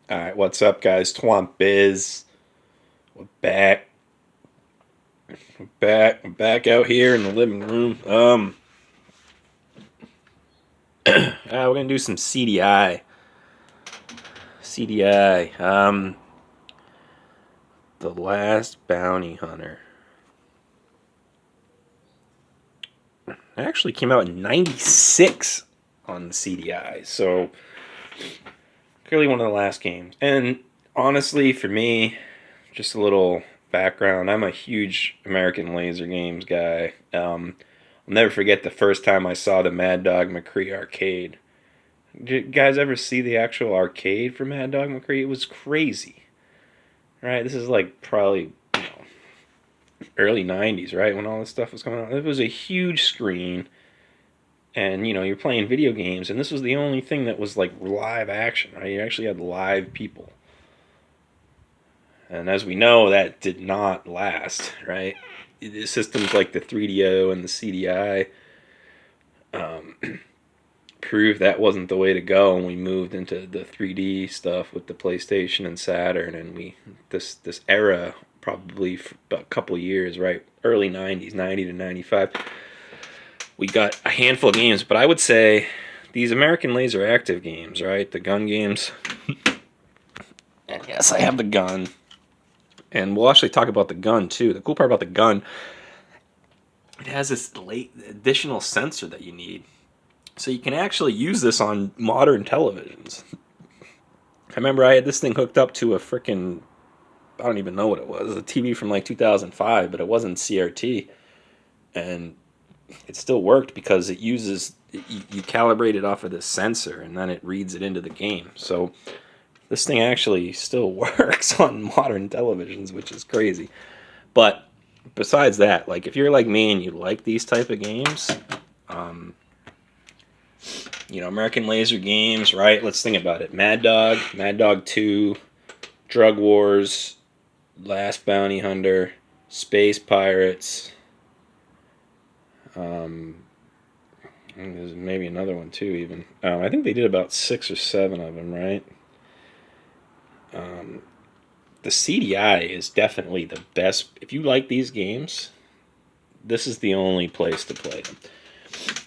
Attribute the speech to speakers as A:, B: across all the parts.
A: Alright, what's up, guys? Twomp Biz. We're back. We're back out here in the living room. We're gonna do some CDI. CDI. The Last Bounty Hunter. It actually came out in '96 on the CDI, so clearly one of the last games. And honestly, for me, just a little background. I'm a huge American Laser Games guy. I'll never forget the first time I saw the Mad Dog McCree arcade. Did you guys ever see the actual arcade for Mad Dog McCree? It was crazy, right? This is like probably early '90s, right, when all this stuff was coming out. It was a huge screen, and you're playing video games, and this was the only thing that was like live action, right? You actually had live people, and as we know, that did not last, right? The systems like the 3DO and the CDI um, proved that wasn't the way to go, and we moved into the 3D stuff with the PlayStation and Saturn, and this era probably for about a couple of years, right? Early '90s, '90 to '95, we got a handful of games, but I would say these American Laser Active games, right? The gun games. And yes, I have the gun. And we'll actually talk about the gun too. The cool part about the gun, it has this late additional sensor that you need. So you can actually use this on modern televisions. I remember I had this thing hooked up to a freaking, I don't even know what it was, a TV from like 2005, but it wasn't CRT. And it still worked because it uses, you calibrate it off of this sensor and then it reads it into the game. So this thing actually still works on modern televisions, which is crazy. But besides that, like if you're like me and you like these type of games, American Laser Games, right? Let's think about it. Mad Dog, Mad Dog 2, Drug Wars, Last Bounty Hunter, Space Pirates. There's maybe another one too, even. I think they did about 6 or 7 of them, right? The CDI is definitely the best. If you like these games, this is the only place to play them.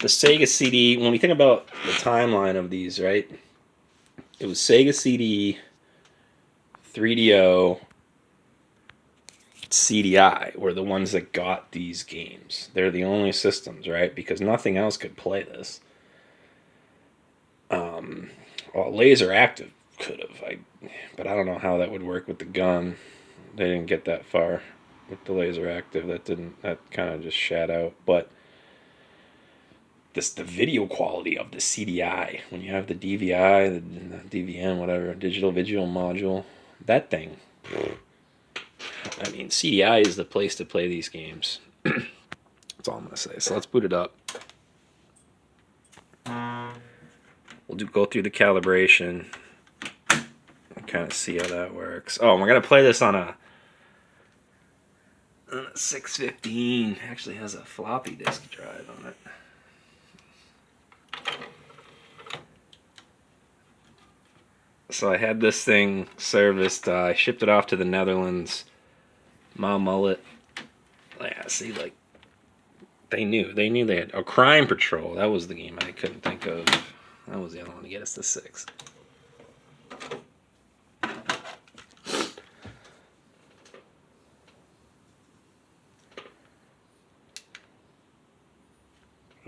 A: The Sega CD, when we think about the timeline of these, right? It was Sega CD, 3DO, CDI were the ones that got these games. They're the only systems, right? Because nothing else could play this. Well, Laser Active could have, but I don't know how that would work with the gun. They didn't get that far with the Laser Active. That kind of just shat out. But the video quality of the CDI, when you have the DVI, the DVM, whatever, digital visual module, that thing. I mean, CDI is the place to play these games. That's all I'm gonna say. So let's boot it up. We'll go through the calibration and kind of see how that works. Oh, and we're gonna play this on a 615. Actually has a floppy disk drive on it. So I had this thing serviced. I shipped it off to the Netherlands. Ma Mullet. Yeah, see, like they knew they had a Crime Patrol. That was the game I couldn't think of. That was the other one to get us to 6.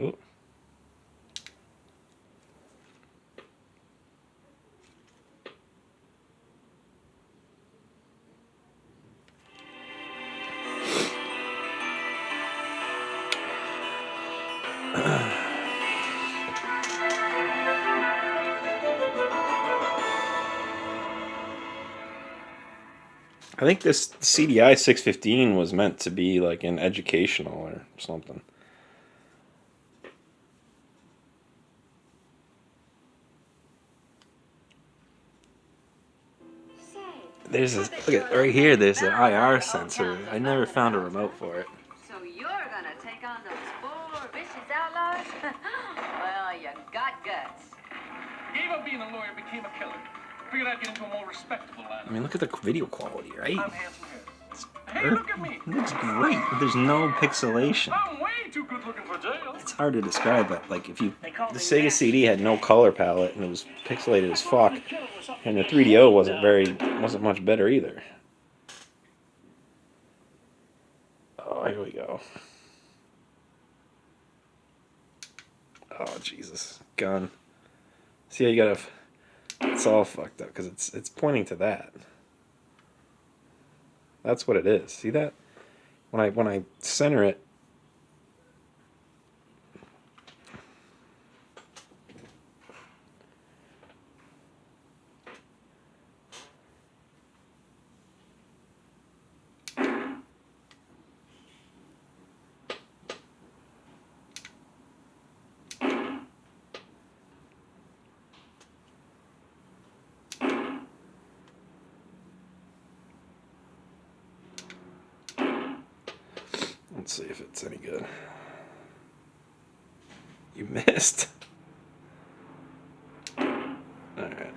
A: Ooh. I think this CDI 615 was meant to be like an educational or something. There's this, look at right here, there's an IR sensor. I never found a remote for it.
B: So you're gonna take on those 4 vicious outlaws? Well, you got guts.
C: Gave up being a lawyer, became a killer. Figured I'd get into a more respectable line.
A: I mean, look at the video quality, right?
C: I'm handsome here. Hey, look at me.
A: It looks great. There's no pixelation.
C: I'm way too good looking for jail.
A: It's hard to describe, but like if you, the Sega CD had no color palette and it was pixelated as fuck, and the 3DO wasn't much better either. Oh, here we go. Oh Jesus, gun. See how you gotta. It's all fucked up because it's pointing to that. That's what it is. See that? When I center it. Let's see if it's any good. You missed. Alright.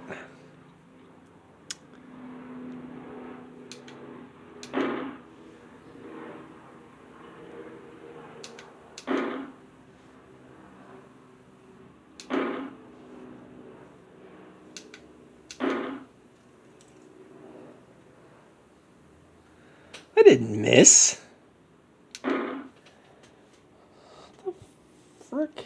A: I didn't miss. Frick.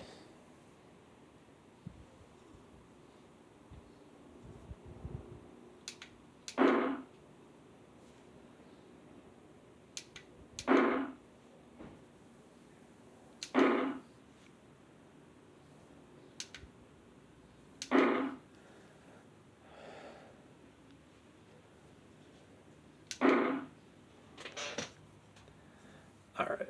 A: All right.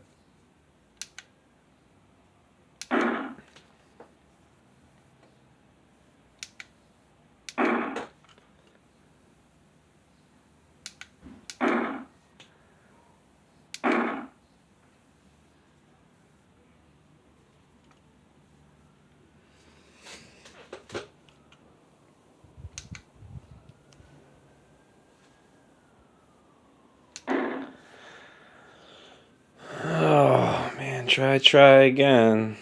A: Oh man, try again.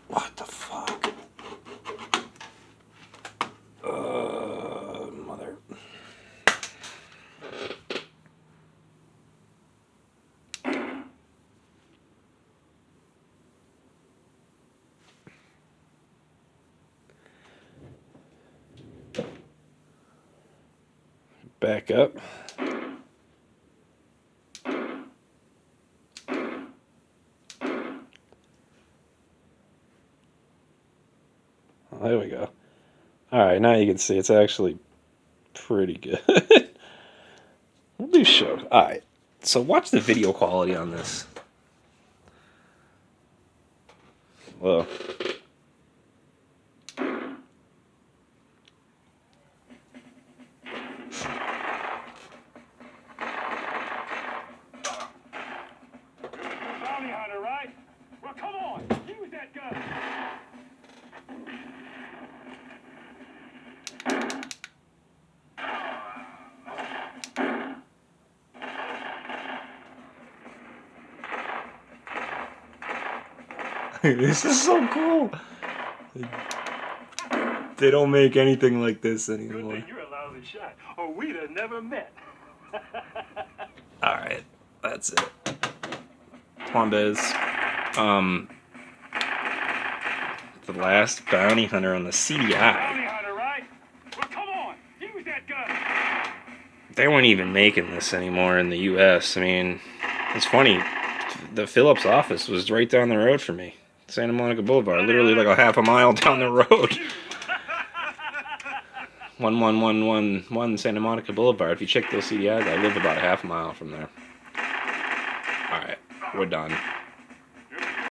A: What the fuck? Mother. Back up. Oh, there we go. Alright, now you can see it's actually pretty good. We'll do show. Alright, so watch the video quality on this. Whoa.
C: Bounty hunter, right? Well, come on. Use that gun.
A: This is so cool. They don't make anything like this
C: Good
A: anymore.
C: thing you're a lousy shot, or we'd have never met.
A: Alright, that's it. Come on, Biz. The last bounty hunter on the CDI.
C: Bounty hunter, right? Well, come on. Use that gun.
A: They weren't even making this anymore in the US. I mean, it's funny. The Phillips office was right down the road from me. Santa Monica Boulevard, literally like a half a mile down the road. 11111 Santa Monica Boulevard. If you check those CDIs, I live about a half a mile from there. Alright, we're done.